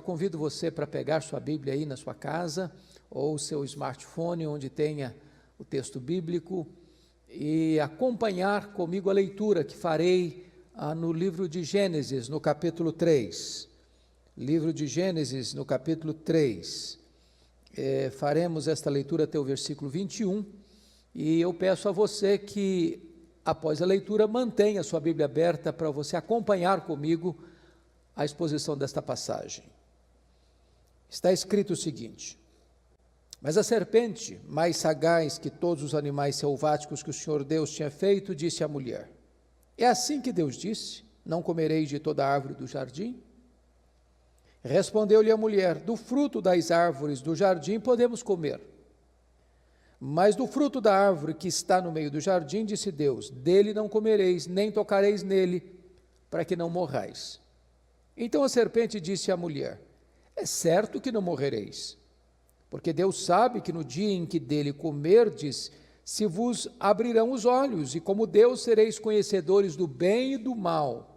convido você para pegar sua Bíblia aí na sua casa, ou seu smartphone, onde tenha o texto bíblico, e acompanhar comigo a leitura que farei no livro de Gênesis, no capítulo 3. Livro de Gênesis, no capítulo 3. Faremos esta leitura até o versículo 21, e eu peço a você que, após a leitura, mantenha a sua Bíblia aberta para você acompanhar comigo a exposição desta passagem. Está escrito o seguinte: mas a serpente, mais sagaz que todos os animais selváticos que o Senhor Deus tinha feito, disse à mulher: é assim que Deus disse, não comereis de toda árvore do jardim? Respondeu-lhe a mulher: do fruto das árvores do jardim podemos comer, mas do fruto da árvore que está no meio do jardim, disse Deus, dele não comereis, nem tocareis nele, para que não morrais. Então a serpente disse à mulher: é certo que não morrereis, porque Deus sabe que no dia em que dele comerdes, se vos abrirão os olhos, e como Deus sereis conhecedores do bem e do mal.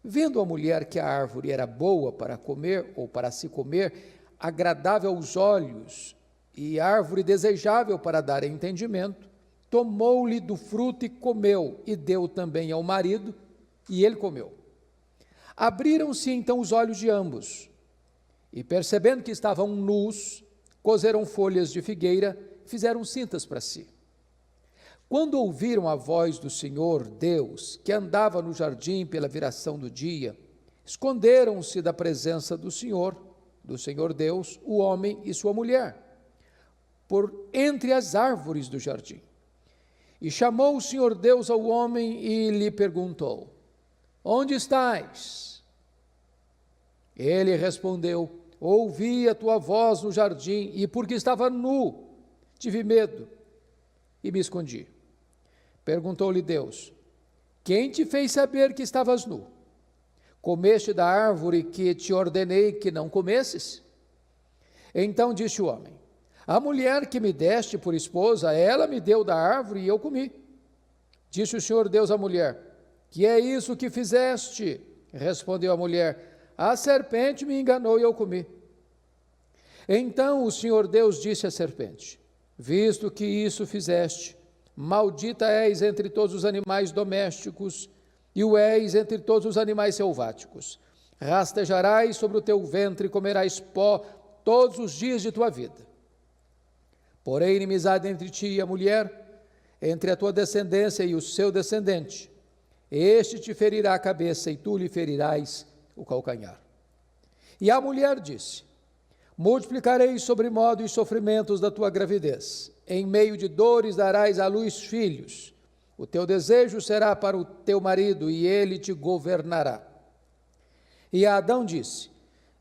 Vendo a mulher que a árvore era boa para comer, ou para se comer, agradável aos olhos, e árvore desejável para dar entendimento, tomou-lhe do fruto e comeu, e deu também ao marido, e ele comeu. Abriram-se então os olhos de ambos, e percebendo que estavam nus, coseram folhas de figueira, fizeram cintas para si. Quando ouviram a voz do Senhor Deus, que andava no jardim pela viração do dia, esconderam-se da presença do Senhor Deus, o homem e sua mulher, por entre as árvores do jardim. E chamou o Senhor Deus ao homem e lhe perguntou: onde estás? Ele respondeu: ouvi a tua voz no jardim, e porque estava nu, tive medo e me escondi. Perguntou-lhe Deus: quem te fez saber que estavas nu? Comeste da árvore que te ordenei que não comesses? Então disse o homem: a mulher que me deste por esposa, ela me deu da árvore e eu comi. Disse o Senhor Deus à mulher: que é isso que fizeste? Respondeu a mulher: a serpente me enganou e eu comi. Então o Senhor Deus disse à serpente: visto que isso fizeste, maldita és entre todos os animais domésticos, e o és entre todos os animais selváticos. Rastejarás sobre o teu ventre e comerás pó todos os dias de tua vida. Porém, inimizade entre ti e a mulher, entre a tua descendência e o seu descendente. Este te ferirá a cabeça, e tu lhe ferirás o calcanhar. E a mulher disse: multiplicarei sobremodo os sofrimentos da tua gravidez. Em meio de dores darás à luz filhos. O teu desejo será para o teu marido, e ele te governará. E a Adão disse: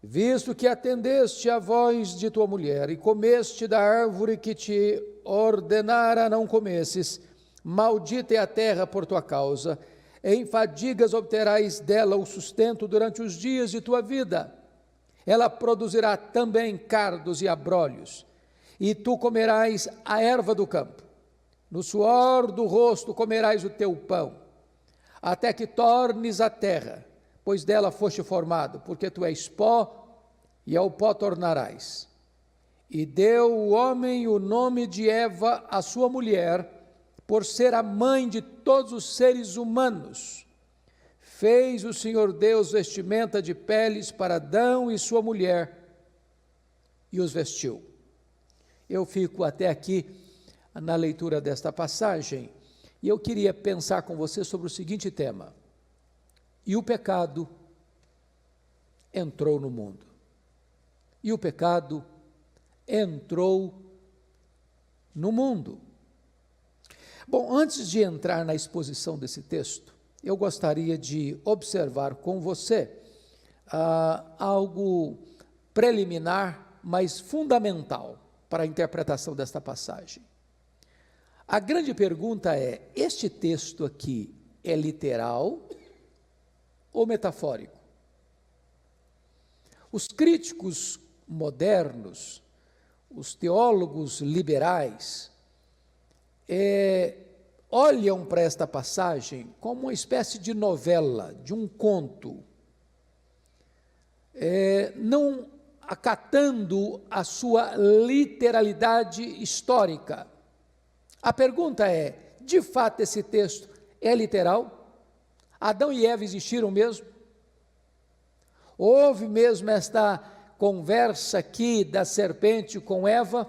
visto que atendeste à voz de tua mulher, e comeste da árvore que te ordenara não comesses, maldita é a terra por tua causa, em fadigas obterás dela o sustento durante os dias de tua vida. Ela produzirá também cardos e abrolhos, e tu comerás a erva do campo. No suor do rosto comerás o teu pão, até que tornes a terra, pois dela foste formado, porque tu és pó, e ao pó tornarás. E deu o homem o nome de Eva, a sua mulher, por ser a mãe de todos os seres humanos. Fez o Senhor Deus vestimenta de peles para Adão e sua mulher, e os vestiu. Eu fico até aqui na leitura desta passagem, e eu queria pensar com você sobre o seguinte tema: e o pecado entrou no mundo. E o pecado entrou no mundo. Bom, antes de entrar na exposição desse texto, eu gostaria de observar com você algo preliminar, mas fundamental para a interpretação desta passagem. A grande pergunta é: este texto aqui é literal ou metafórico? Os críticos modernos, os teólogos liberais, olham para esta passagem como uma espécie de novela, de um conto. não acatando a sua literalidade histórica. A pergunta é, de fato esse texto é literal? Adão e Eva existiram mesmo? Houve mesmo esta conversa aqui da serpente com Eva?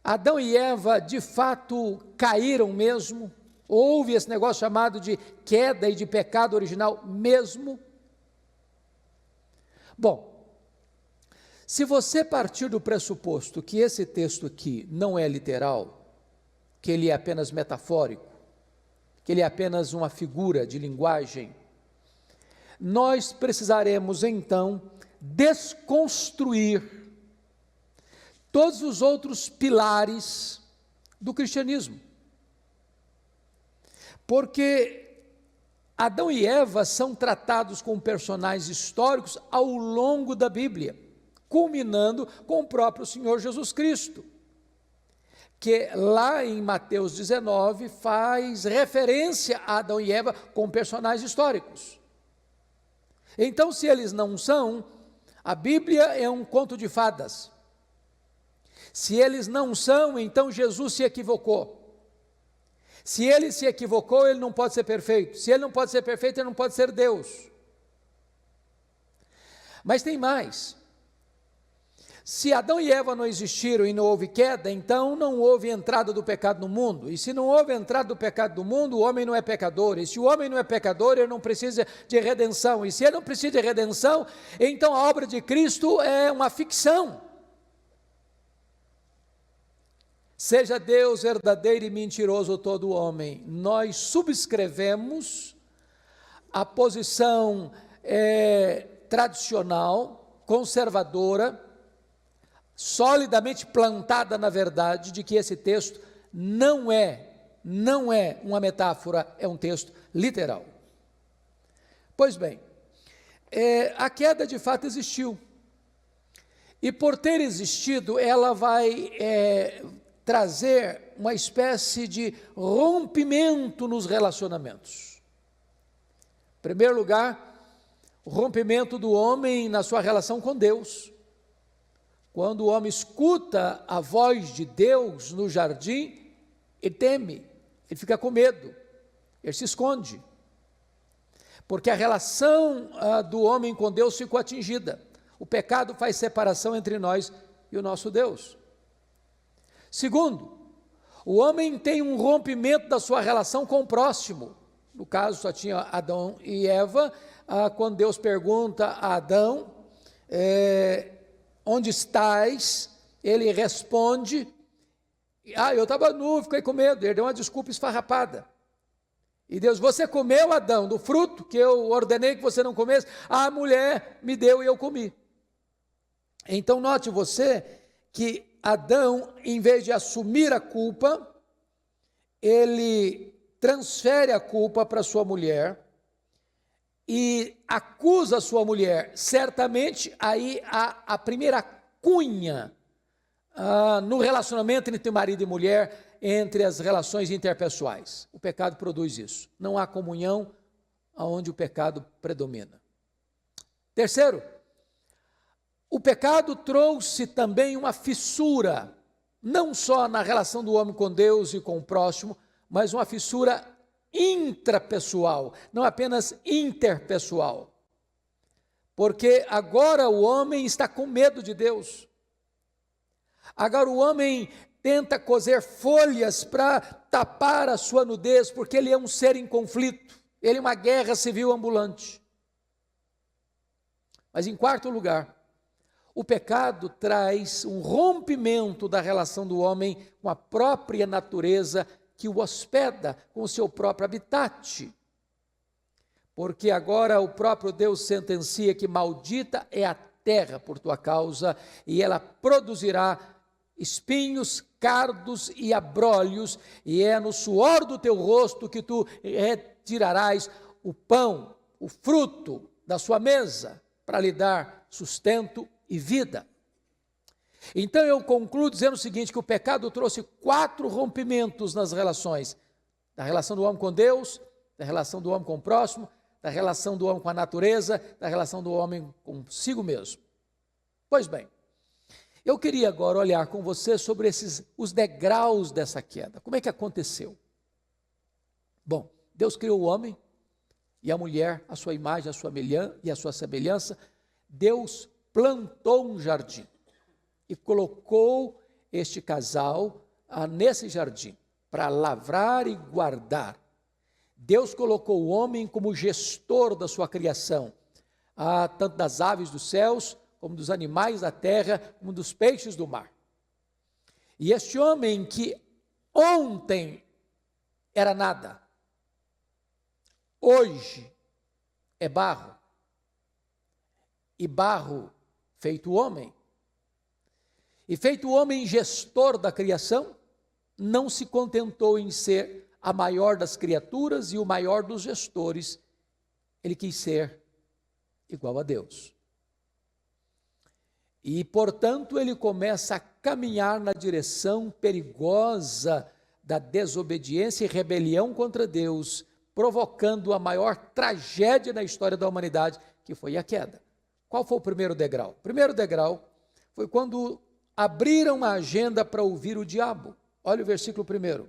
Adão e Eva de fato caíram mesmo? Houve esse negócio chamado de queda e de pecado original mesmo? Bom, se você partir do pressuposto que esse texto aqui não é literal, que ele é apenas metafórico, que ele é apenas uma figura de linguagem, nós precisaremos então desconstruir todos os outros pilares do cristianismo. Porque Adão e Eva são tratados como personagens históricos ao longo da Bíblia, culminando com o próprio Senhor Jesus Cristo, que lá em Mateus 19 faz referência a Adão e Eva como personagens históricos. Então, se eles não são, a Bíblia é um conto de fadas. Se eles não são, então Jesus se equivocou. Se ele se equivocou, ele não pode ser perfeito. Se ele não pode ser perfeito, ele não pode ser Deus. Mas tem mais. Se Adão e Eva não existiram e não houve queda, então não houve entrada do pecado no mundo. E se não houve entrada do pecado no mundo, o homem não é pecador. E se o homem não é pecador, ele não precisa de redenção. E se ele não precisa de redenção, então a obra de Cristo é uma ficção. Seja Deus verdadeiro e mentiroso todo homem. Nós subscrevemos a posição tradicional, conservadora, solidamente plantada na verdade, de que esse texto não é uma metáfora, é um texto literal. Pois bem, a queda de fato existiu. E por ter existido, ela vai trazer uma espécie de rompimento nos relacionamentos. Em primeiro lugar, o rompimento do homem na sua relação com Deus. Quando o homem escuta a voz de Deus no jardim, ele teme, ele fica com medo, ele se esconde. Porque a relação do homem com Deus ficou atingida. O pecado faz separação entre nós e o nosso Deus. Segundo, o homem tem um rompimento da sua relação com o próximo. No caso, só tinha Adão e Eva. Quando Deus pergunta a Adão, onde estás? Ele responde, eu estava nu, fiquei com medo. Ele deu uma desculpa esfarrapada. E Deus, você comeu, Adão, do fruto que eu ordenei que você não comesse? A mulher me deu e eu comi. Então note você que Adão, em vez de assumir a culpa, ele transfere a culpa para sua mulher e acusa a sua mulher. Certamente aí há a primeira cunha no relacionamento entre marido e mulher, entre as relações interpessoais. O pecado produz isso. Não há comunhão onde o pecado predomina. Terceiro, o pecado trouxe também uma fissura, não só na relação do homem com Deus e com o próximo, mas uma fissura intrapessoal, não apenas interpessoal. Porque agora o homem está com medo de Deus. Agora o homem tenta coser folhas para tapar a sua nudez, porque ele é um ser em conflito, ele é uma guerra civil ambulante. Mas em quarto lugar, o pecado traz um rompimento da relação do homem com a própria natureza que o hospeda, com o seu próprio habitat. Porque agora o próprio Deus sentencia que maldita é a terra por tua causa, e ela produzirá espinhos, cardos e abrolhos, e é no suor do teu rosto que tu retirarás o pão, o fruto da sua mesa, para lhe dar sustento e vida. Então eu concluo dizendo o seguinte, que o pecado trouxe 4 rompimentos nas relações, da relação do homem com Deus, da relação do homem com o próximo, da relação do homem com a natureza, da relação do homem consigo mesmo. Pois bem, eu queria agora olhar com você sobre os degraus dessa queda. Como é que aconteceu? Bom, Deus criou o homem e a mulher, a sua imagem, a sua semelhança. Deus plantou um jardim e colocou este casal nesse jardim para lavrar e guardar. Deus colocou o homem como gestor da sua criação, tanto das aves dos céus, como dos animais da terra, como dos peixes do mar. E este homem que ontem era nada, hoje é barro, e barro feito homem, e feito homem gestor da criação, não se contentou em ser a maior das criaturas e o maior dos gestores, ele quis ser igual a Deus. E, portanto, ele começa a caminhar na direção perigosa da desobediência e rebelião contra Deus, provocando a maior tragédia na história da humanidade, que foi a queda. Qual foi o primeiro degrau? O primeiro degrau foi quando abriram a agenda para ouvir o diabo. Olha o versículo 1.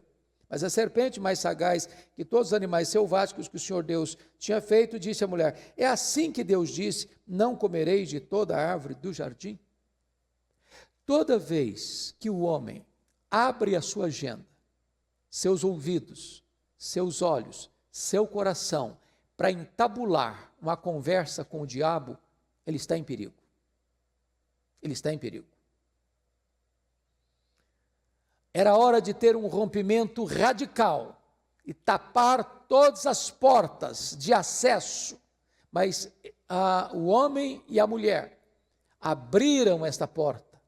Mas a serpente, mais sagaz que todos os animais selváticos que o Senhor Deus tinha feito, disse à mulher: é assim que Deus disse, não comereis de toda a árvore do jardim? Toda vez que o homem abre a sua agenda, seus ouvidos, seus olhos, seu coração, para entabular uma conversa com o diabo, ele está em perigo. Ele está em perigo. Era hora de ter um rompimento radical e tapar todas as portas de acesso, mas o homem e a mulher abriram esta porta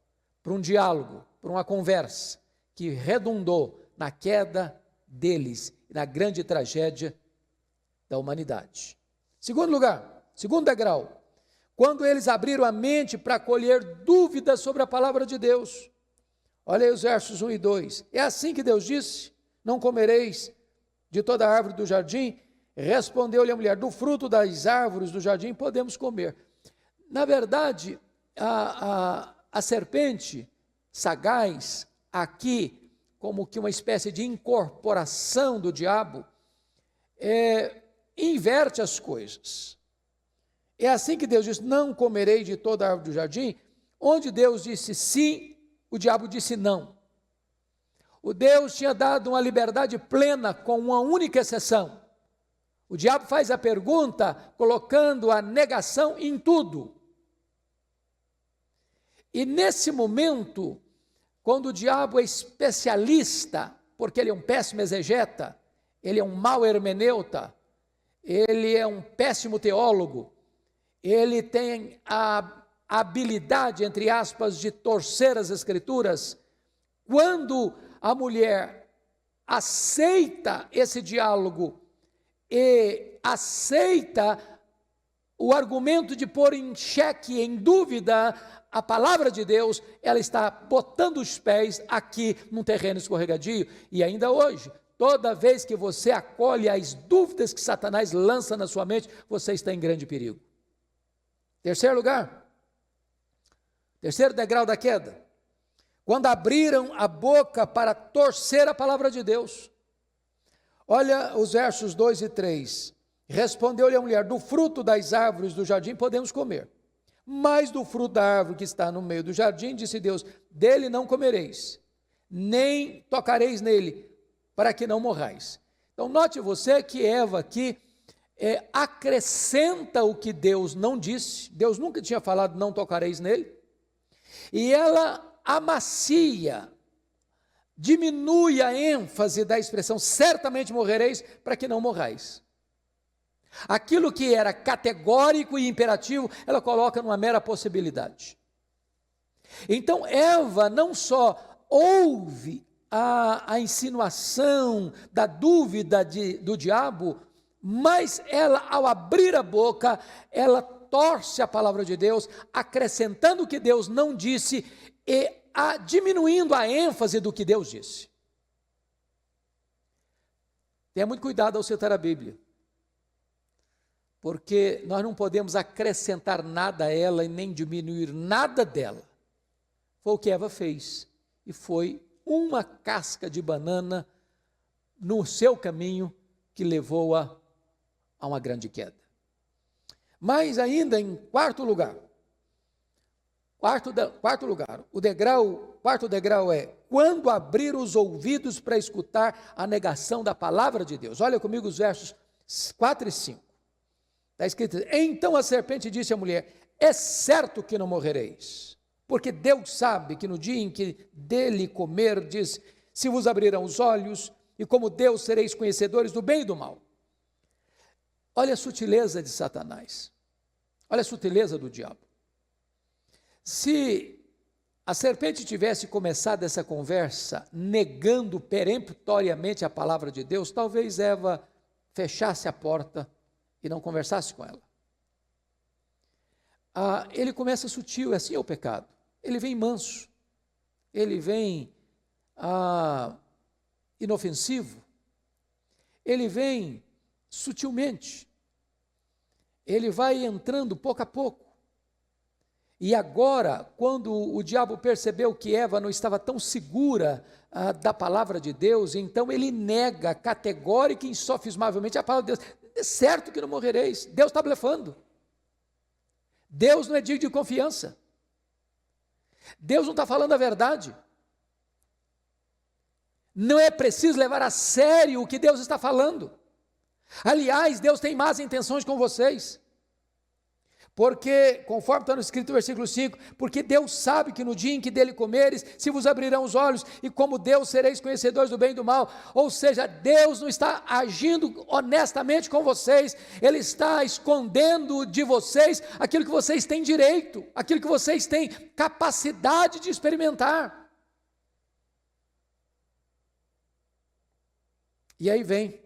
para um diálogo, para uma conversa que redundou na queda deles, na grande tragédia da humanidade. Segundo lugar, segundo degrau, quando eles abriram a mente para colher dúvidas sobre a palavra de Deus. Olha aí os versos 1 e 2. É assim que Deus disse, não comereis de toda a árvore do jardim? Respondeu-lhe a mulher, do fruto das árvores do jardim podemos comer. Na verdade, a serpente sagaz, aqui, como que uma espécie de incorporação do diabo, inverte as coisas. É assim que Deus disse, não comerei de toda a árvore do jardim, onde Deus disse sim, o diabo disse não. O Deus tinha dado uma liberdade plena com uma única exceção. O diabo faz a pergunta colocando a negação em tudo. E nesse momento, quando o diabo é especialista, porque ele é um péssimo exegeta, ele é um mau hermeneuta, ele é um péssimo teólogo, ele tem a habilidade, entre aspas, de torcer as escrituras. Quando a mulher aceita esse diálogo e aceita o argumento de pôr em xeque, em dúvida, a palavra de Deus, ela está botando os pés aqui num terreno escorregadio. E ainda hoje, toda vez que você acolhe as dúvidas que Satanás lança na sua mente, você está em grande perigo. Terceiro lugar, terceiro degrau da queda, quando abriram a boca para torcer a palavra de Deus. Olha os versos 2 e 3. Respondeu-lhe a mulher, do fruto das árvores do jardim podemos comer, mas do fruto da árvore que está no meio do jardim, disse Deus, dele não comereis, nem tocareis nele, para que não morrais. Então note você que Eva aqui acrescenta o que Deus não disse. Deus nunca tinha falado não tocareis nele, e ela amacia, diminui a ênfase da expressão certamente morrereis, para que não morrais. Aquilo que era categórico e imperativo, ela coloca numa mera possibilidade. Então Eva não só ouve a insinuação da dúvida do diabo, mas ela, ao abrir a boca, ela torce a palavra de Deus, acrescentando o que Deus não disse e diminuindo a ênfase do que Deus disse. Tenha muito cuidado ao citar a Bíblia, porque nós não podemos acrescentar nada a ela e nem diminuir nada dela. Foi o que Eva fez, e foi uma casca de banana no seu caminho que levou-a a uma grande queda. Mas ainda em quarto lugar, quarto degrau é quando abrir os ouvidos para escutar a negação da palavra de Deus. Olha comigo os versos 4 e 5. Está escrito: então a serpente disse à mulher: é certo que não morrereis, porque Deus sabe que no dia em que dele comerdes, se vos abrirão os olhos, e como Deus sereis conhecedores do bem e do mal. Olha a sutileza de Satanás, olha a sutileza do diabo. Se a serpente tivesse começado essa conversa negando peremptoriamente a palavra de Deus, talvez Eva fechasse a porta e não conversasse com ela. Ele começa sutil, assim é o pecado. Ele vem manso, ele vem inofensivo, ele vem sutilmente, ele vai entrando pouco a pouco. E agora, quando o diabo percebeu que Eva não estava tão segura da palavra de Deus, então ele nega categórica e insofismavelmente a palavra de Deus. É certo que não morrereis. Deus está blefando. Deus não é digno de confiança. Deus não está falando a verdade. Não é preciso levar a sério o que Deus está falando. Aliás, Deus tem más intenções com vocês. Porque, conforme está no escrito no versículo 5, porque Deus sabe que no dia em que dele comeres, se vos abrirão os olhos, e como Deus sereis conhecedores do bem e do mal. Ou seja, Deus não está agindo honestamente com vocês, Ele está escondendo de vocês aquilo que vocês têm direito, aquilo que vocês têm capacidade de experimentar. E aí vem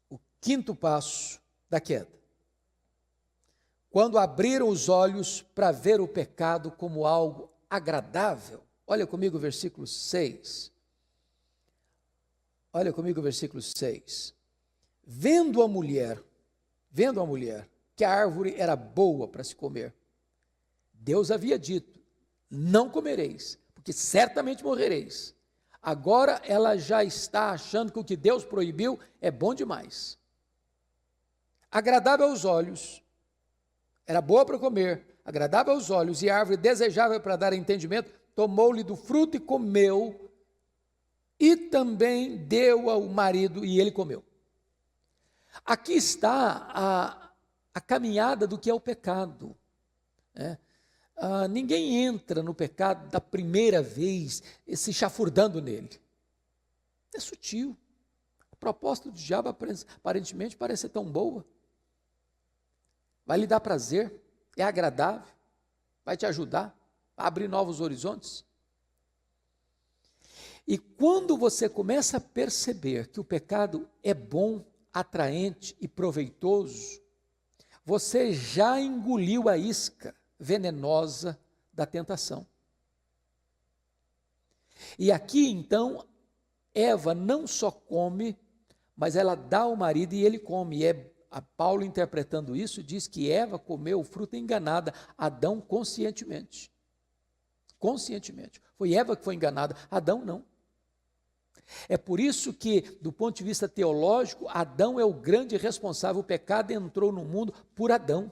o quinto passo da queda. Quando abriram os olhos para ver o pecado como algo agradável. Olha comigo o versículo 6. Olha comigo o versículo 6. Vendo a mulher que a árvore era boa para se comer, Deus havia dito: não comereis, porque certamente morrereis. Agora ela já está achando que o que Deus proibiu é bom demais. Agradável aos olhos, era boa para comer, agradável aos olhos, e árvore desejável para dar entendimento, tomou-lhe do fruto e comeu, e também deu ao marido, e ele comeu. Aqui está a caminhada do que é o pecado, né? Ninguém entra no pecado da primeira vez, se chafurdando nele. É sutil. A proposta do diabo aparentemente parece ser tão boa. Vai lhe dar prazer, é agradável, vai te ajudar a abrir novos horizontes. E quando você começa a perceber que o pecado é bom, atraente e proveitoso, você já engoliu a isca venenosa da tentação. E aqui então, Eva não só come, mas ela dá ao marido e ele come. E a Paulo, interpretando isso, diz que Eva comeu o fruto enganada, Adão conscientemente. Conscientemente. Foi Eva que foi enganada, Adão não. É por isso que, do ponto de vista teológico, Adão é o grande responsável. O pecado entrou no mundo por Adão.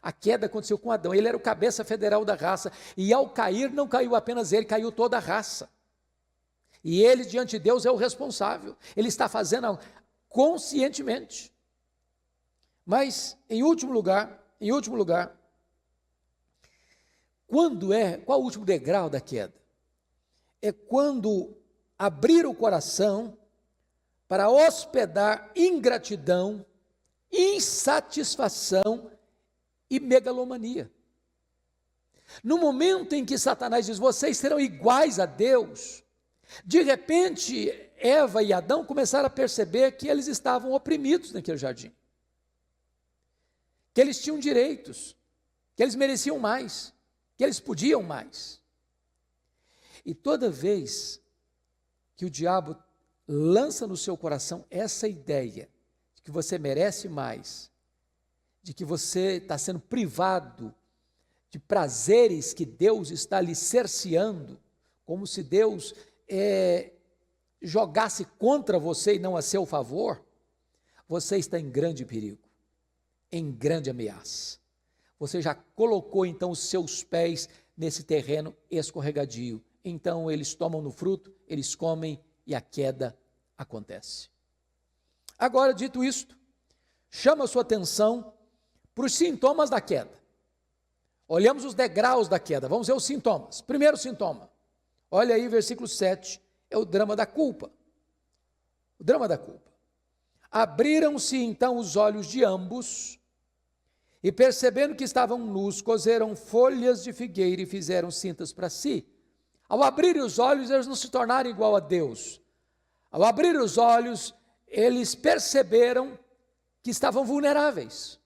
A queda aconteceu com Adão, ele era o cabeça federal da raça, e ao cair, não caiu apenas ele, caiu toda a raça. E ele, diante de Deus, é o responsável. Ele está fazendo conscientemente. Mas, em último lugar, qual o último degrau da queda? É quando abrir o coração para hospedar ingratidão, insatisfação e megalomania. No momento em que Satanás diz: vocês serão iguais a Deus, de repente Eva e Adão começaram a perceber que eles estavam oprimidos naquele jardim, que eles tinham direitos, que eles mereciam mais, que eles podiam mais. E toda vez que o diabo lança no seu coração essa ideia que você merece mais, de que você está sendo privado de prazeres que Deus está lhe cerceando, como se Deus jogasse contra você e não a seu favor, você está em grande perigo, em grande ameaça. Você já colocou então os seus pés nesse terreno escorregadio. Então eles tomam no fruto, eles comem e a queda acontece. Agora, dito isto, chama a sua atenção para os sintomas da queda. Olhamos os degraus da queda, vamos ver os sintomas. Primeiro sintoma, olha aí versículo 7, é o drama da culpa. O drama da culpa. Abriram-se então os olhos de ambos, e percebendo que estavam nus, coseram folhas de figueira e fizeram cintas para si. Ao abrir os olhos, eles não se tornaram igual a Deus. Ao abrir os olhos, eles perceberam que estavam vulneráveis.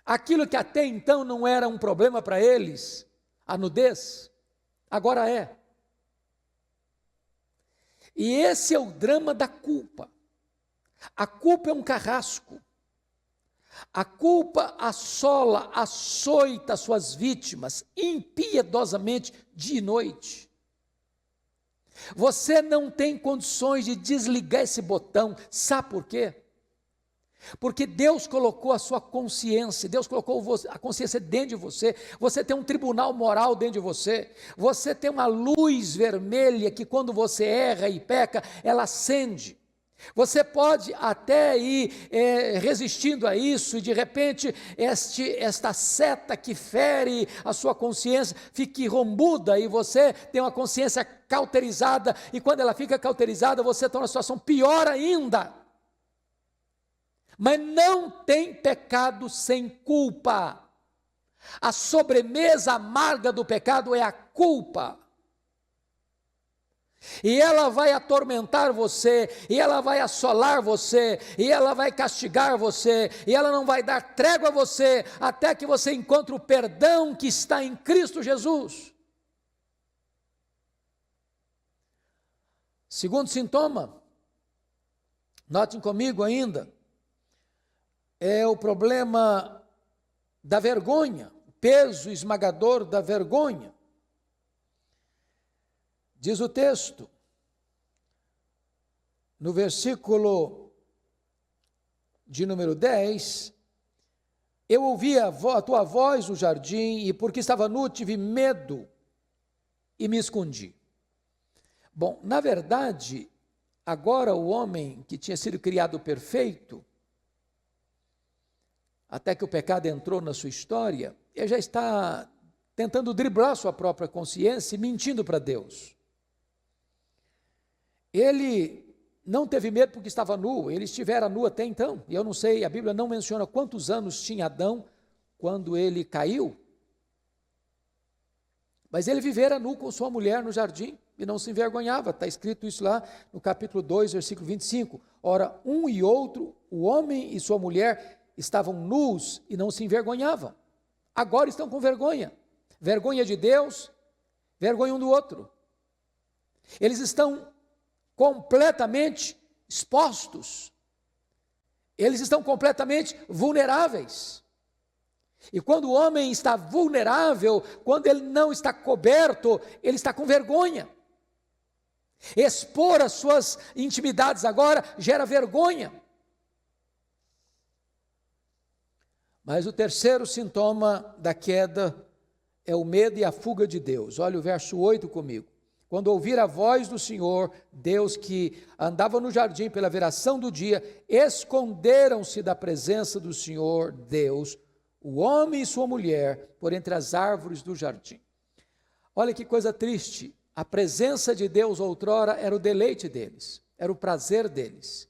Aquilo que até então não era um problema para eles, a nudez, agora é. E esse é o drama da culpa. A culpa é um carrasco. A culpa assola, açoita suas vítimas impiedosamente dia e noite. Você não tem condições de desligar esse botão, sabe por quê? Porque Deus colocou a sua consciência, Deus colocou a consciência dentro de você, você tem um tribunal moral dentro de você tem uma luz vermelha que quando você erra e peca, ela acende. Você pode até ir resistindo a isso e de repente esta seta que fere a sua consciência fique rombuda e você tem uma consciência cauterizada e quando ela fica cauterizada você está numa situação pior ainda. Mas não tem pecado sem culpa. A sobremesa amarga do pecado é a culpa. E ela vai atormentar você, e ela vai assolar você, e ela vai castigar você, e ela não vai dar trégua a você, até que você encontre o perdão que está em Cristo Jesus. Segundo sintoma, notem comigo ainda, é o problema da vergonha, o peso esmagador da vergonha. Diz o texto, no versículo de número 10, eu ouvi a tua voz no jardim, e porque estava nu, tive medo e me escondi. Bom, na verdade, agora o homem que tinha sido criado perfeito, até que o pecado entrou na sua história, ele já está tentando driblar sua própria consciência e mentindo para Deus. Ele não teve medo porque estava nu, ele estivera nu até então, e eu não sei, a Bíblia não menciona quantos anos tinha Adão quando ele caiu, mas ele vivera nu com sua mulher no jardim, e não se envergonhava, está escrito isso lá no capítulo 2, versículo 25, ora, um e outro, o homem e sua mulher, estavam nus e não se envergonhavam, agora estão com vergonha de Deus, vergonha um do outro, eles estão completamente expostos, eles estão completamente vulneráveis, e quando o homem está vulnerável, quando ele não está coberto, ele está com vergonha, expor as suas intimidades agora gera vergonha. Mas o terceiro sintoma da queda é o medo e a fuga de Deus, olha o verso 8 comigo. Quando ouvir a voz do Senhor, Deus que andava no jardim pela viração do dia, esconderam-se da presença do Senhor Deus, o homem e sua mulher, por entre as árvores do jardim. Olha que coisa triste, a presença de Deus outrora era o deleite deles, era o prazer deles.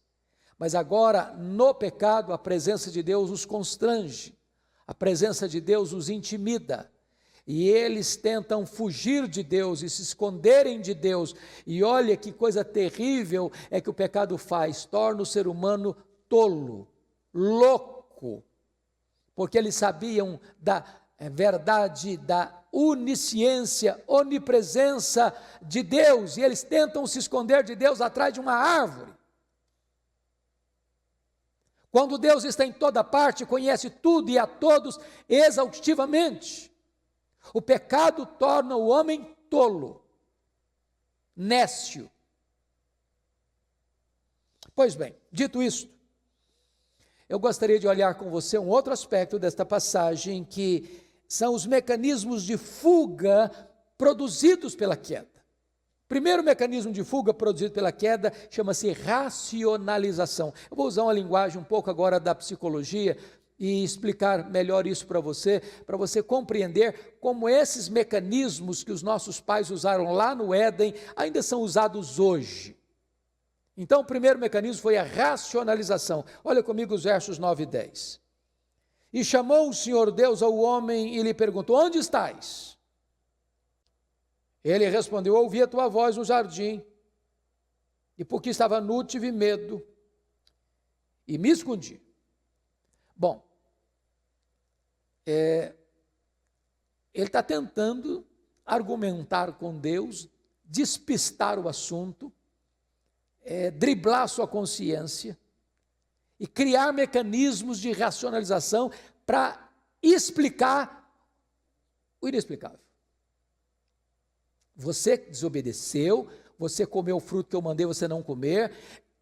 Mas agora, no pecado, a presença de Deus os constrange, a presença de Deus os intimida. E eles tentam fugir de Deus e se esconderem de Deus. E olha que coisa terrível é que o pecado faz, torna o ser humano tolo, louco, porque eles sabiam da verdade, da onisciência, onipresença de Deus, e eles tentam se esconder de Deus atrás de uma árvore. Quando Deus está em toda parte, conhece tudo e a todos exaustivamente. O pecado torna o homem tolo, nécio. Pois bem, dito isto, eu gostaria de olhar com você um outro aspecto desta passagem, que são os mecanismos de fuga produzidos pela queda. O primeiro mecanismo de fuga produzido pela queda chama-se racionalização. Eu vou usar uma linguagem um pouco agora da psicologia e explicar melhor isso para você compreender como esses mecanismos que os nossos pais usaram lá no Éden ainda são usados hoje. Então, o primeiro mecanismo foi a racionalização. Olha comigo os versos 9 e 10. E chamou o Senhor Deus ao homem e lhe perguntou: onde estás? Ele respondeu: ouvi a tua voz no jardim, e porque estava nu tive medo, e me escondi. Bom, ele está tentando argumentar com Deus, despistar o assunto, driblar sua consciência e criar mecanismos de racionalização para explicar o inexplicável. Você desobedeceu, você comeu o fruto que eu mandei você não comer,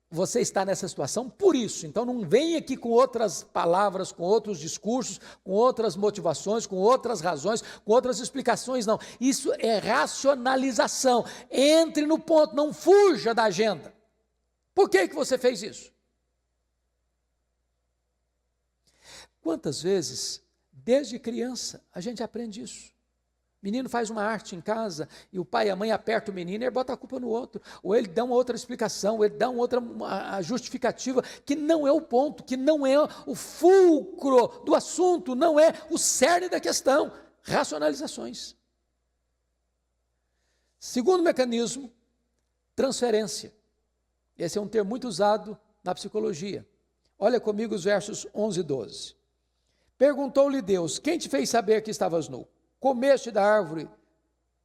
você está nessa situação por isso. Então não vem aqui com outras palavras, com outros discursos, com outras motivações, com outras razões, com outras explicações, não. Isso é racionalização. Entre no ponto, não fuja da agenda. Por que você fez isso? Quantas vezes, desde criança, a gente aprende isso? O menino faz uma arte em casa e o pai e a mãe apertam o menino e ele bota a culpa no outro. Ou ele dá uma outra explicação, ou ele dá uma justificativa que não é o ponto, que não é o fulcro do assunto, não é o cerne da questão. Racionalizações. Segundo mecanismo, transferência. Esse é um termo muito usado na psicologia. Olha comigo os versos 11 e 12. Perguntou-lhe Deus: quem te fez saber que estavas nu? Comeste da árvore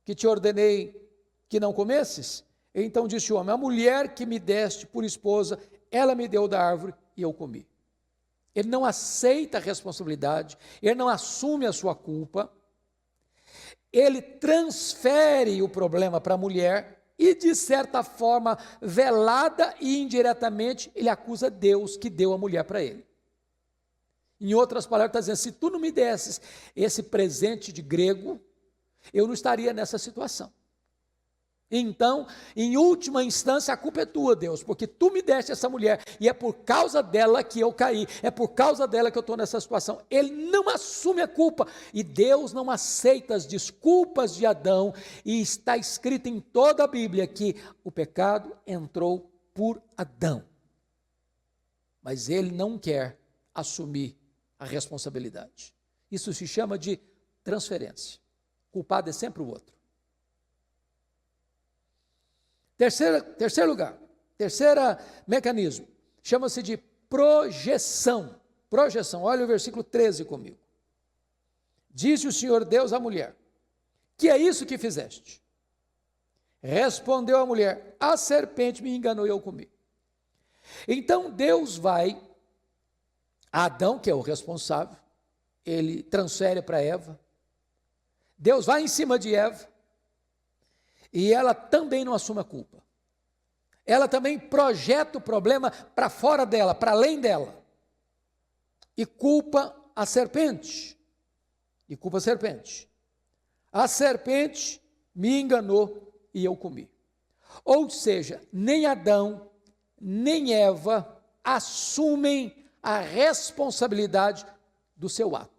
que te ordenei que não comesses? Então disse o homem: a mulher que me deste por esposa, ela me deu da árvore e eu comi. Ele não aceita a responsabilidade, ele não assume a sua culpa, ele transfere o problema para a mulher e, de certa forma, velada e indiretamente, ele acusa Deus que deu a mulher para ele. Em outras palavras, está dizendo: se tu não me desses esse presente de grego, eu não estaria nessa situação. Então, em última instância, a culpa é tua, Deus, porque tu me deste essa mulher, e é por causa dela que eu caí, é por causa dela que eu estou nessa situação. Ele não assume a culpa, e Deus não aceita as desculpas de Adão, e está escrito em toda a Bíblia que o pecado entrou por Adão. Mas ele não quer assumir a responsabilidade. Isso se chama de transferência. O culpado é sempre o outro. Terceiro lugar, terceiro mecanismo, chama-se de projeção. Projeção, olha o versículo 13 comigo. Disse o Senhor Deus à mulher: que é isso que fizeste? Respondeu a mulher: a serpente me enganou e eu comi. Então Deus vai Adão, que é o responsável, ele transfere para Eva. Deus vai em cima de Eva e ela também não assume a culpa. Ela também projeta o problema para fora dela, para além dela. E culpa a serpente. A serpente me enganou e eu comi. Ou seja, nem Adão, nem Eva assumem a responsabilidade do seu ato.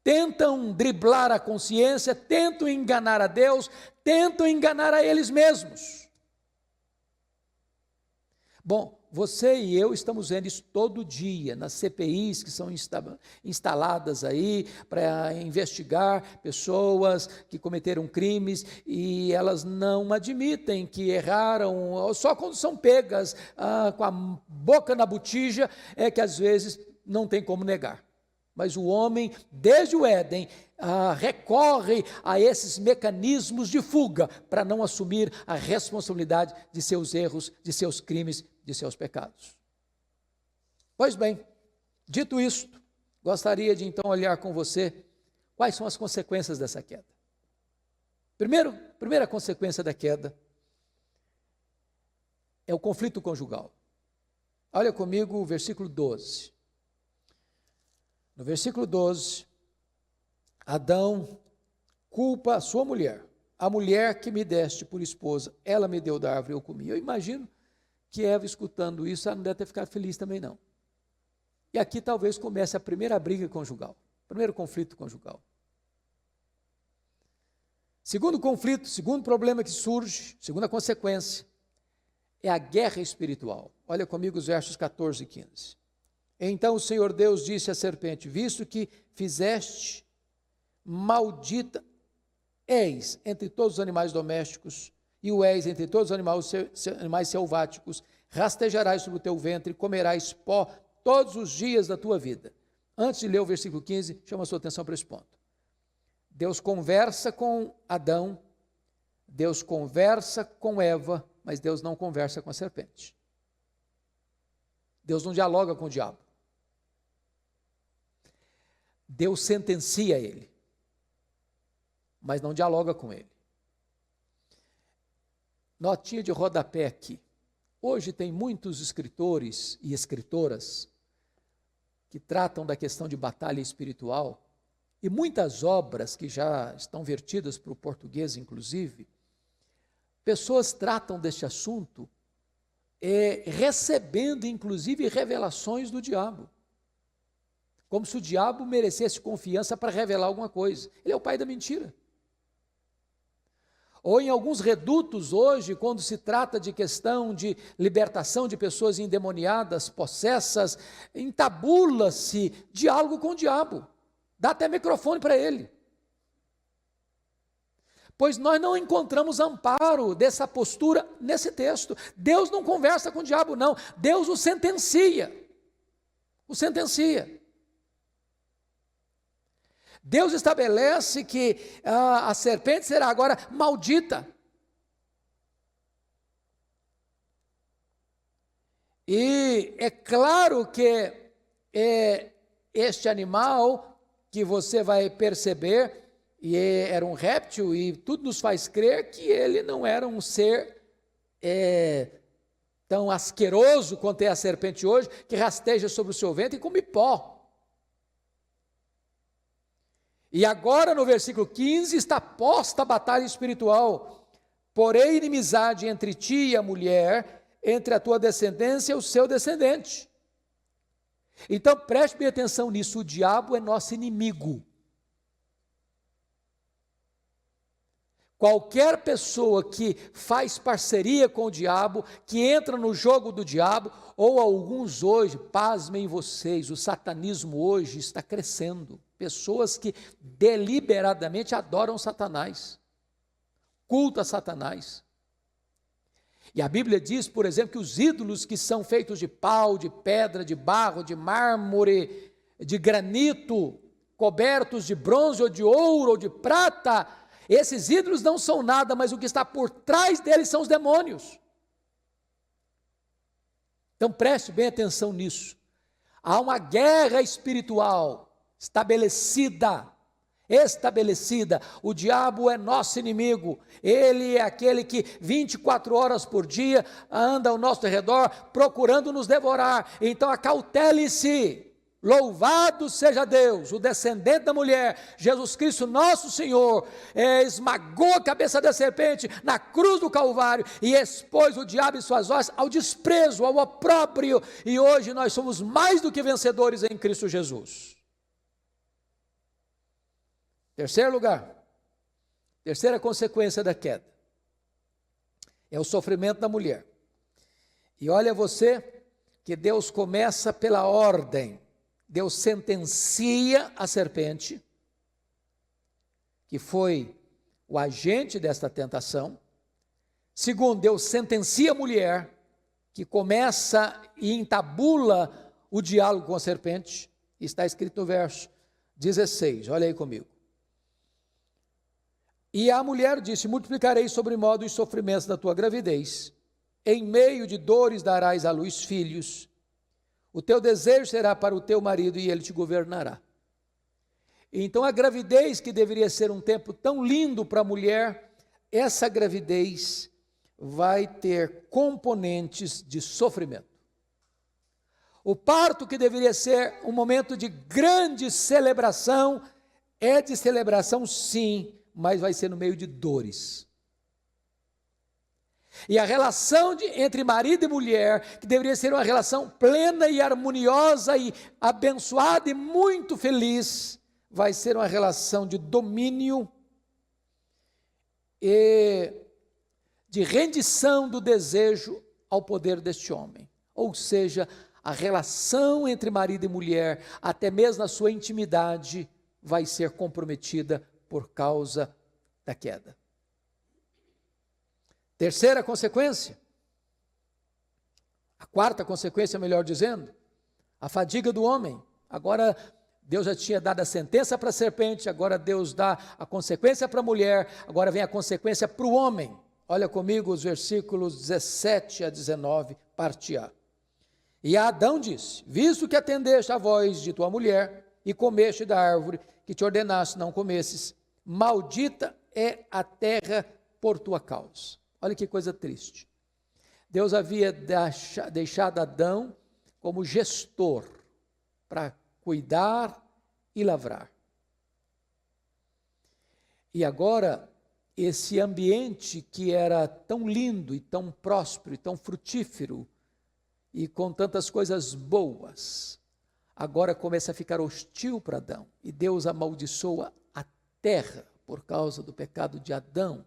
Tentam driblar a consciência, tentam enganar a Deus, tentam enganar a eles mesmos. Bom, você e eu estamos vendo isso todo dia, nas CPIs que são instaladas aí para investigar pessoas que cometeram crimes e elas não admitem que erraram, só quando são pegas com a boca na botija é que às vezes não tem como negar. Mas o homem, desde o Éden, recorre a esses mecanismos de fuga para não assumir a responsabilidade de seus erros, de seus crimes de seus pecados. Pois bem, dito isto, gostaria de então olhar com você quais são as consequências dessa queda. Primeira consequência da queda é o conflito conjugal. Olha comigo o versículo 12. No versículo 12, Adão culpa a sua mulher. A mulher que me deste por esposa, ela me deu da árvore e eu comi. Eu imagino que Eva, escutando isso, ela não deve ter ficado feliz também não. E aqui talvez comece a primeira briga conjugal, primeiro conflito conjugal. Segundo conflito, segundo problema que surge, segunda consequência, é a guerra espiritual. Olha comigo os versos 14 e 15. Então o Senhor Deus disse à serpente: visto que fizeste, maldita és entre todos os animais domésticos, e o és entre todos os animais selváticos, rastejarás sobre o teu ventre, e comerás pó todos os dias da tua vida. Antes de ler o versículo 15, chama a sua atenção para esse ponto. Deus conversa com Adão, Deus conversa com Eva, mas Deus não conversa com a serpente. Deus não dialoga com o diabo. Deus sentencia ele, mas não dialoga com ele. Notinha de rodapé aqui. Hoje tem muitos escritores e escritoras que tratam da questão de batalha espiritual, e muitas obras que já estão vertidas para o português, inclusive, pessoas tratam deste assunto recebendo, inclusive, revelações do diabo. Como se o diabo merecesse confiança para revelar alguma coisa. Ele é o pai da mentira. Ou em alguns redutos hoje, quando se trata de questão de libertação de pessoas endemoniadas, possessas, entabula-se diálogo com o diabo. Dá até microfone para ele. Pois nós não encontramos amparo dessa postura nesse texto. Deus não conversa com o diabo, não. Deus o sentencia. O sentencia. Deus estabelece que a serpente será agora maldita. E é claro que este animal que você vai perceber, e era um réptil, e tudo nos faz crer que ele não era um ser tão asqueroso quanto é a serpente hoje, que rasteja sobre o seu ventre e come pó. E agora no versículo 15 está posta a batalha espiritual. Porém, inimizade entre ti e a mulher, entre a tua descendência e o seu descendente. Então preste bem atenção nisso, o diabo é nosso inimigo. Qualquer pessoa que faz parceria com o diabo, que entra no jogo do diabo, ou alguns hoje, pasmem vocês, o satanismo hoje está crescendo. Pessoas que deliberadamente adoram Satanás, cultam a Satanás. E a Bíblia diz, por exemplo, que os ídolos que são feitos de pau, de pedra, de barro, de mármore, de granito, cobertos de bronze ou de ouro ou de prata, esses ídolos não são nada, mas o que está por trás deles são os demônios. Então preste bem atenção nisso. Há uma guerra espiritual estabelecida. O diabo é nosso inimigo, ele é aquele que 24 horas por dia anda ao nosso redor procurando nos devorar. Então acautele-se, louvado seja Deus, o descendente da mulher, Jesus Cristo nosso Senhor, esmagou a cabeça da serpente na cruz do Calvário e expôs o diabo e suas hostes ao desprezo, ao opróbrio, e hoje nós somos mais do que vencedores em Cristo Jesus. Terceiro lugar, terceira consequência da queda, é o sofrimento da mulher. E olha você, que Deus começa pela ordem. Deus sentencia a serpente, que foi o agente desta tentação. Segundo, Deus sentencia a mulher, que começa e entabula o diálogo com a serpente. Está escrito no verso 16, olha aí comigo. E a mulher disse: multiplicarei sobremodo os sofrimentos da tua gravidez, em meio de dores darás à luz filhos, o teu desejo será para o teu marido e ele te governará. Então a gravidez, que deveria ser um tempo tão lindo para a mulher, essa gravidez vai ter componentes de sofrimento. O parto, que deveria ser um momento de grande celebração, é de celebração sim, mas vai ser no meio de dores. E a relação entre marido e mulher, que deveria ser uma relação plena e harmoniosa e abençoada e muito feliz, vai ser uma relação de domínio e de rendição do desejo ao poder deste homem. Ou seja, a relação entre marido e mulher, até mesmo na sua intimidade, vai ser comprometida por causa da queda. Terceira consequência, a quarta consequência, melhor dizendo, a fadiga do homem. Agora Deus já tinha dado a sentença para a serpente, agora Deus dá a consequência para a mulher, agora vem a consequência para o homem. Olha comigo os versículos 17 a 19, parte A. E a Adão disse: visto que atendeste à voz de tua mulher, e comeste da árvore que te ordenaste não comesses, maldita é a terra por tua causa. Olha que coisa triste. Deus havia deixado Adão como gestor, para cuidar e lavrar. E agora, esse ambiente que era tão lindo e tão próspero e tão frutífero, e com tantas coisas boas, agora começa a ficar hostil para Adão, e Deus amaldiçoa a terra por causa do pecado de Adão,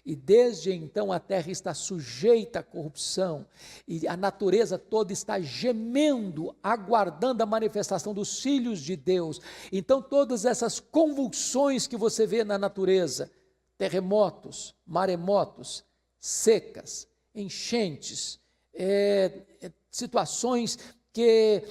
e desde então a terra está sujeita à corrupção, e a natureza toda está gemendo, aguardando a manifestação dos filhos de Deus. Então todas essas convulsões que você vê na natureza, terremotos, maremotos, secas, enchentes, situações que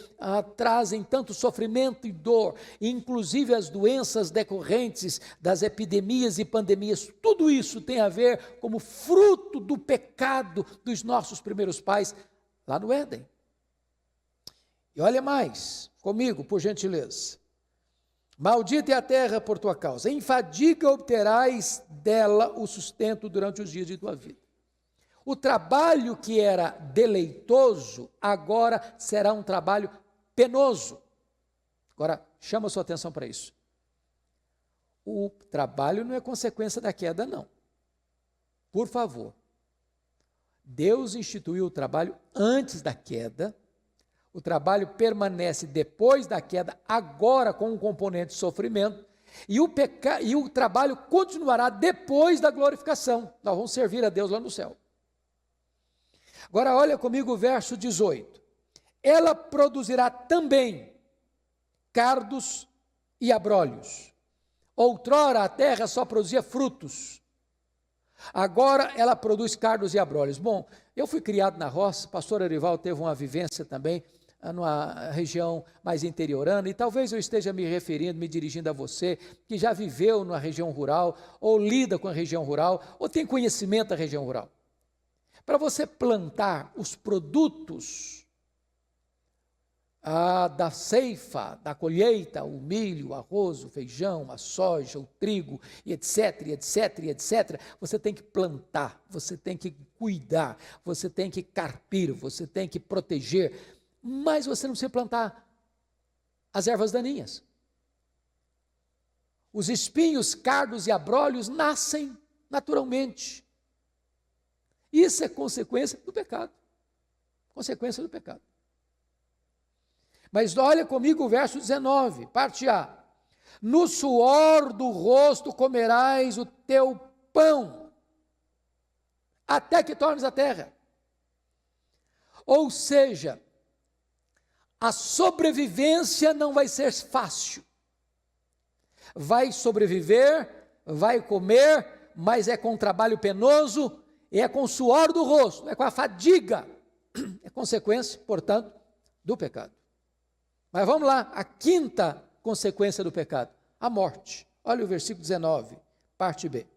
trazem tanto sofrimento e dor, inclusive as doenças decorrentes das epidemias e pandemias, tudo isso tem a ver como fruto do pecado dos nossos primeiros pais lá no Éden. E olha mais comigo, por gentileza. Maldita é a terra por tua causa, em fadiga obterás dela o sustento durante os dias de tua vida. O trabalho que era deleitoso, agora será um trabalho penoso. Agora, chama a sua atenção para isso. O trabalho não é consequência da queda, não. Por favor. Deus instituiu o trabalho antes da queda, o trabalho permanece depois da queda, agora com um componente de sofrimento, e o trabalho continuará depois da glorificação. Nós vamos servir a Deus lá no céu. Agora olha comigo o verso 18. Ela produzirá também cardos e abrolhos. Outrora a terra só produzia frutos. Agora ela produz cardos e abrolhos. Bom, eu fui criado na roça, pastor Arival teve uma vivência também numa região mais interiorana, e talvez eu esteja me referindo, me dirigindo a você, que já viveu na região rural, ou lida com a região rural, ou tem conhecimento da região rural. Para você plantar os produtos da ceifa, da colheita, o milho, o arroz, o feijão, a soja, o trigo, e etc, etc, etc, você tem que plantar, você tem que cuidar, você tem que carpir, você tem que proteger, mas você não precisa plantar as ervas daninhas. Os espinhos, cardos e abrolhos nascem naturalmente. Isso é consequência do pecado. Consequência do pecado. Mas olha comigo o verso 19, parte A. No suor do rosto comerás o teu pão, até que tornes a terra. Ou seja, a sobrevivência não vai ser fácil. Vai sobreviver, vai comer, mas é com trabalho penoso, é com o suor do rosto, é com a fadiga, é consequência, portanto, do pecado. Mas vamos lá, a quinta consequência do pecado, a morte. Olha o versículo 19, parte B.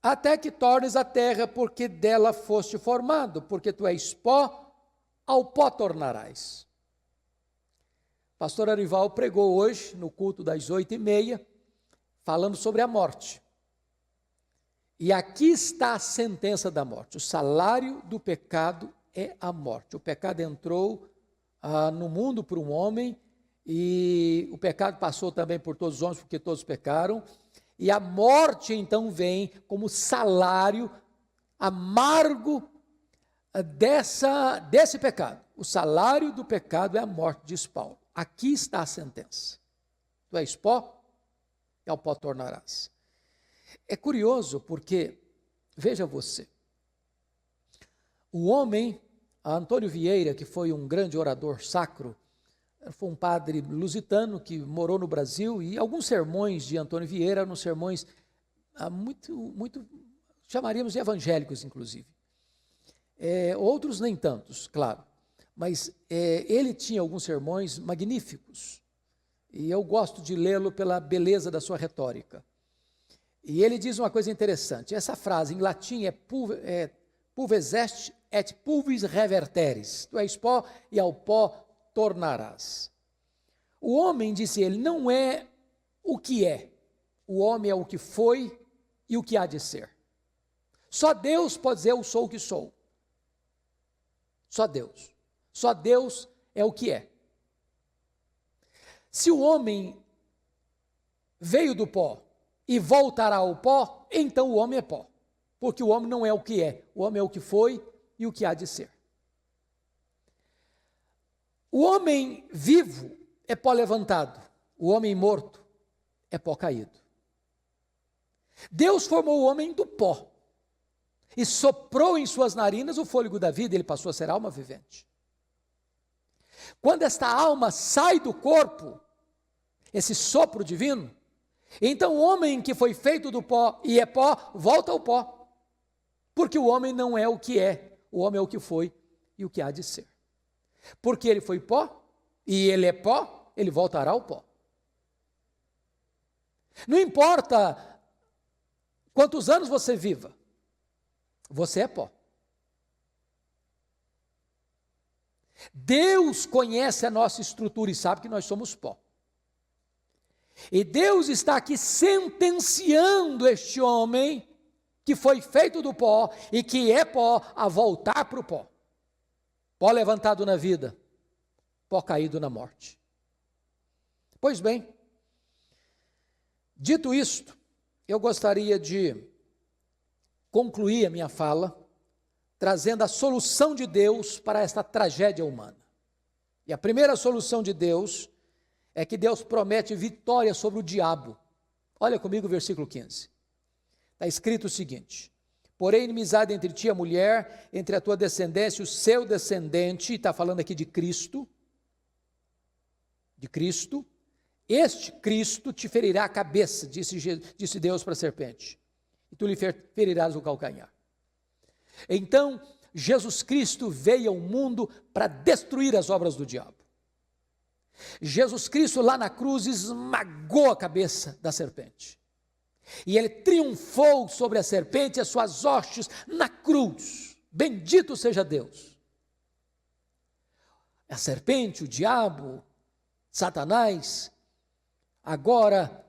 até que tornes a terra, porque dela foste formado, porque tu és pó, ao pó tornarás. Pastor Arival pregou hoje, no culto das 8h30, falando sobre a morte. E aqui está a sentença da morte. O salário do pecado é a morte. O pecado entrou no mundo por um homem, e o pecado passou também por todos os homens, porque todos pecaram. E a morte então vem como salário amargo desse pecado. O salário do pecado é a morte, diz Paulo. Aqui está a sentença. Tu és pó, e ao pó tornarás. É curioso porque, veja você, o homem, Antônio Vieira, que foi um grande orador sacro, foi um padre lusitano que morou no Brasil, e alguns sermões de Antônio Vieira eram sermões muito, chamaríamos de evangélicos, inclusive. Outros nem tantos, claro, mas ele tinha alguns sermões magníficos, e eu gosto de lê-lo pela beleza da sua retórica. E ele diz uma coisa interessante, essa frase em latim é pulvis est et pulvis reverteris, tu és pó e ao pó tornarás. O homem, disse ele, não é o que é, o homem é o que foi e o que há de ser. Só Deus pode dizer eu sou o que sou. Só Deus é o que é. Se o homem veio do pó e voltará ao pó, então o homem é pó, porque o homem não é o que é, o homem é o que foi e o que há de ser. O homem vivo é pó levantado, o homem morto é pó caído. Deus formou o homem do pó e soprou em suas narinas o fôlego da vida, ele passou a ser alma vivente. Quando esta alma sai do corpo, esse sopro divino, então o homem que foi feito do pó e é pó, volta ao pó, porque o homem não é o que é, o homem é o que foi e o que há de ser. Porque ele foi pó, e ele é pó, ele voltará ao pó. Não importa quantos anos você viva, você é pó. Deus conhece a nossa estrutura e sabe que nós somos pó. E Deus está aqui sentenciando este homem que foi feito do pó e que é pó a voltar para o pó. Pó levantado na vida, pó caído na morte. Pois bem, dito isto, eu gostaria de concluir a minha fala trazendo a solução de Deus para esta tragédia humana. E a primeira solução de Deus é que Deus promete vitória sobre o diabo. Olha comigo o versículo 15. Está escrito o seguinte: porém, inimizade entre ti e a mulher, entre a tua descendência e o seu descendente, está falando aqui de Cristo, este Cristo te ferirá a cabeça, disse Deus para a serpente, e tu lhe ferirás o calcanhar. Então, Jesus Cristo veio ao mundo para destruir as obras do diabo. Jesus Cristo lá na cruz esmagou a cabeça da serpente. E ele triunfou sobre a serpente e as suas hostes na cruz. Bendito seja Deus. A serpente, o diabo, Satanás, agora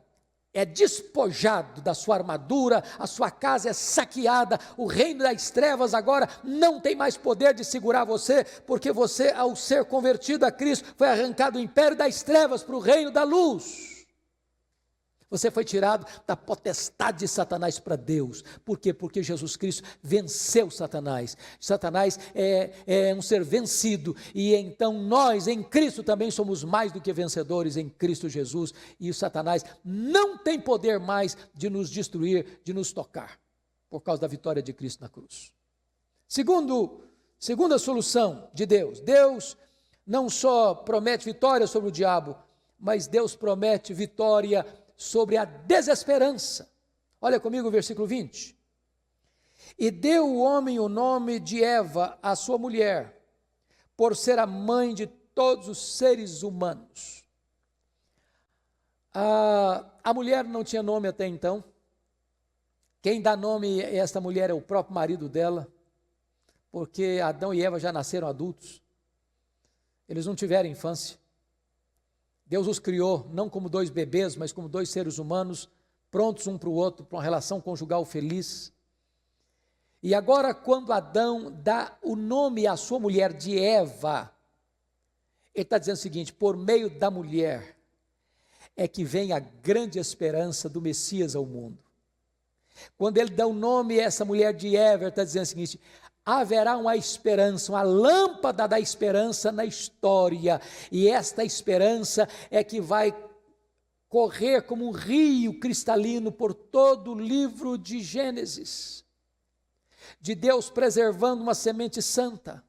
é despojado da sua armadura, a sua casa é saqueada, o reino das trevas agora não tem mais poder de segurar você, porque você, ao ser convertido a Cristo, foi arrancado do império das trevas para o reino da luz. Você foi tirado da potestade de Satanás para Deus. Por quê? Porque Jesus Cristo venceu Satanás. Satanás é um ser vencido, e então nós em Cristo também somos mais do que vencedores em Cristo Jesus, e o Satanás não tem poder mais de nos destruir, de nos tocar, por causa da vitória de Cristo na cruz. Segunda solução de Deus. Deus não só promete vitória sobre o diabo, mas Deus promete vitória sobre a desesperança. Olha comigo o versículo 20. E deu o homem o nome de Eva, a sua mulher, por ser a mãe de todos os seres humanos. A mulher não tinha nome até então. Quem dá nome a esta mulher é o próprio marido dela, porque Adão e Eva já nasceram adultos, eles não tiveram infância. Deus os criou não como dois bebês, mas como dois seres humanos, prontos um para o outro, para uma relação conjugal feliz. E agora, quando Adão dá o nome à sua mulher de Eva, ele está dizendo o seguinte: por meio da mulher é que vem a grande esperança do Messias ao mundo. Quando ele dá o nome a essa mulher de Eva, ele está dizendo o seguinte: haverá uma esperança, uma lâmpada da esperança na história, e esta esperança é que vai correr como um rio cristalino por todo o livro de Gênesis, de Deus preservando uma semente santa,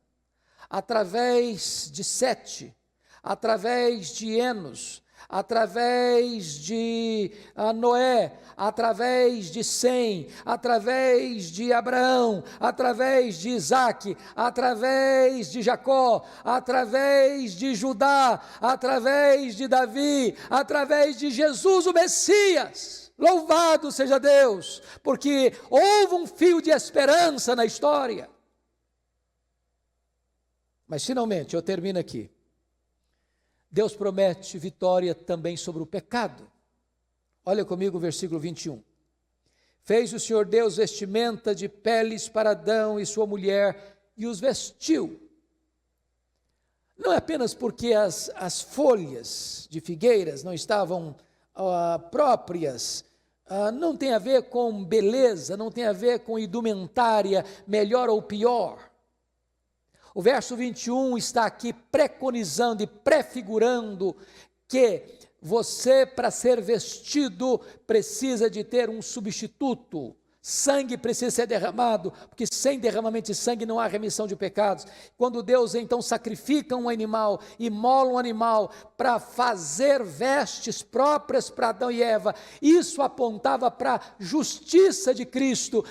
através de Sete, através de Enos, através de Noé, através de Sem, através de Abraão, através de Isaac, através de Jacó, através de Judá, através de Davi, através de Jesus o Messias. Louvado seja Deus, porque houve um fio de esperança na história. Mas finalmente, eu termino aqui. Deus promete vitória também sobre o pecado. Olha comigo o versículo 21. Fez o Senhor Deus vestimenta de peles para Adão e sua mulher e os vestiu. Não é apenas porque as folhas de figueiras não estavam próprias, não tem a ver com beleza, não tem a ver com indumentária melhor ou pior. O verso 21 está aqui preconizando e prefigurando que você, para ser vestido, precisa de ter um substituto. Sangue precisa ser derramado, porque sem derramamento de sangue não há remissão de pecados. Quando Deus então sacrifica um animal, imola um animal para fazer vestes próprias para Adão e Eva, isso apontava para a justiça de Cristo.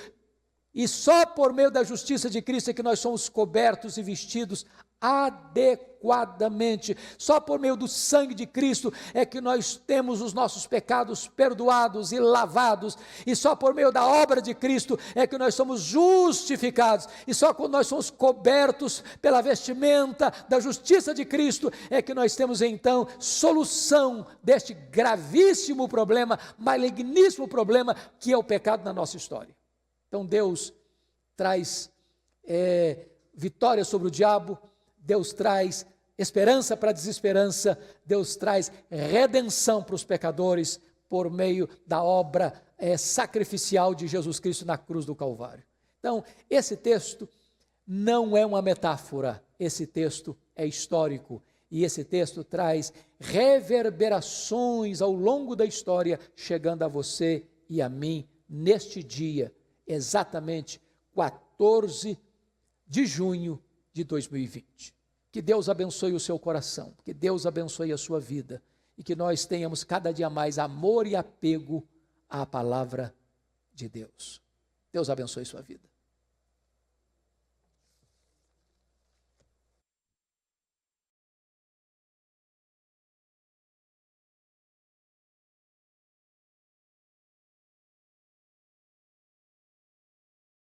E só por meio da justiça de Cristo é que nós somos cobertos e vestidos adequadamente. Só por meio do sangue de Cristo é que nós temos os nossos pecados perdoados e lavados. E só por meio da obra de Cristo é que nós somos justificados. E só quando nós somos cobertos pela vestimenta da justiça de Cristo é que nós temos então solução deste gravíssimo problema, maligníssimo problema que é o pecado na nossa história. Então Deus traz vitória sobre o diabo, Deus traz esperança para a desesperança, Deus traz redenção para os pecadores por meio da obra sacrificial de Jesus Cristo na cruz do Calvário. Então, esse texto não é uma metáfora, esse texto é histórico, e esse texto traz reverberações ao longo da história, chegando a você e a mim neste dia, exatamente 14 de junho de 2020. Que Deus abençoe o seu coração, que Deus abençoe a sua vida e que nós tenhamos cada dia mais amor e apego à palavra de Deus. Deus abençoe sua vida.